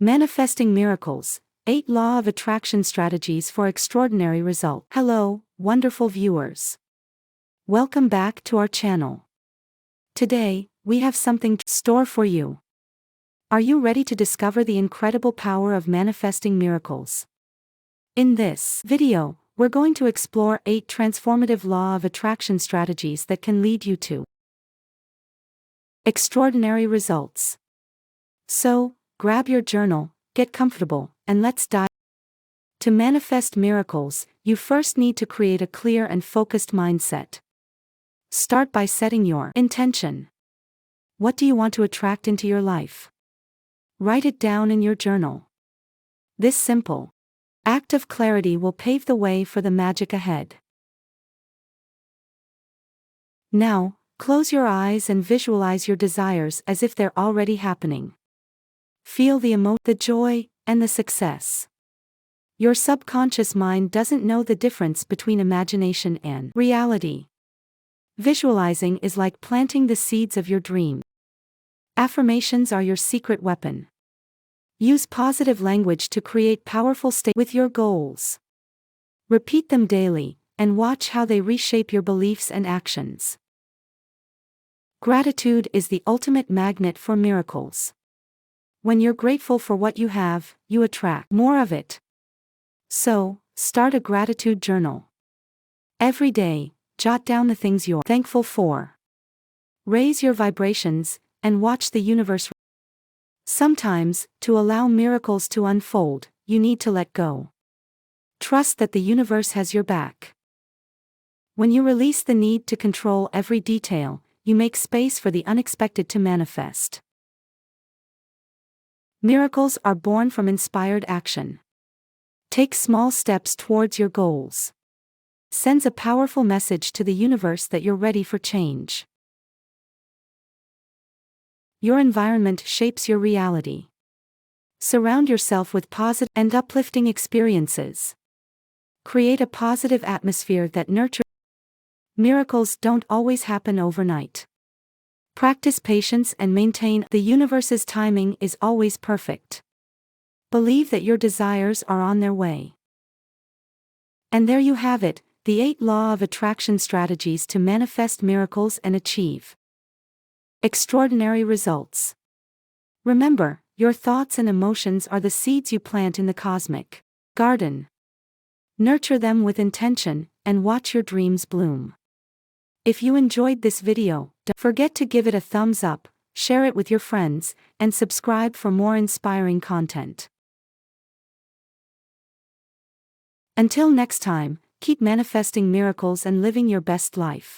Manifesting Miracles, 8 Law of Attraction Strategies for Extraordinary Results. Hello, wonderful viewers. Welcome back to our channel. Today, we have something in store for you. Are you ready to discover the incredible power of manifesting miracles? In this video, we're going to explore 8 transformative Law of Attraction strategies that can lead you to extraordinary results. So, grab your journal, get comfortable, and let's dive. To manifest miracles, you first need to create a clear and focused mindset. Start by setting your intention. What do you want to attract into your life? Write it down in your journal. This simple act of clarity will pave the way for the magic ahead. Now, close your eyes and visualize your desires as if they're already happening. Feel the emotion, the joy, and the success. Your subconscious mind doesn't know the difference between imagination and reality. Visualizing is like planting the seeds of your dream. Affirmations are your secret weapon. Use positive language to create powerful statements with your goals. Repeat them daily, and watch how they reshape your beliefs and actions. Gratitude is the ultimate magnet for miracles. When you're grateful for what you have, you attract more of it. So, start a gratitude journal. Every day, jot down the things you're thankful for. Raise your vibrations, and watch the universe. Sometimes, to allow miracles to unfold, you need to let go. Trust that the universe has your back. When you release the need to control every detail, you make space for the unexpected to manifest. Miracles are born from inspired action. Take small steps towards your goals. Sends a powerful message to the universe that you're ready for change. Your environment shapes your reality. Surround yourself with positive and uplifting experiences. Create a positive atmosphere that nurtures. Miracles don't always happen overnight. Practice patience and maintain. The universe's timing is always perfect. Believe that your desires are on their way. And there you have it, the 8 Law of Attraction strategies to manifest miracles and achieve extraordinary results. Remember, your thoughts and emotions are the seeds you plant in the cosmic garden. Nurture them with intention, and watch your dreams bloom. If you enjoyed this video, don't forget to give it a thumbs up, share it with your friends, and subscribe for more inspiring content. Until next time, keep manifesting miracles and living your best life.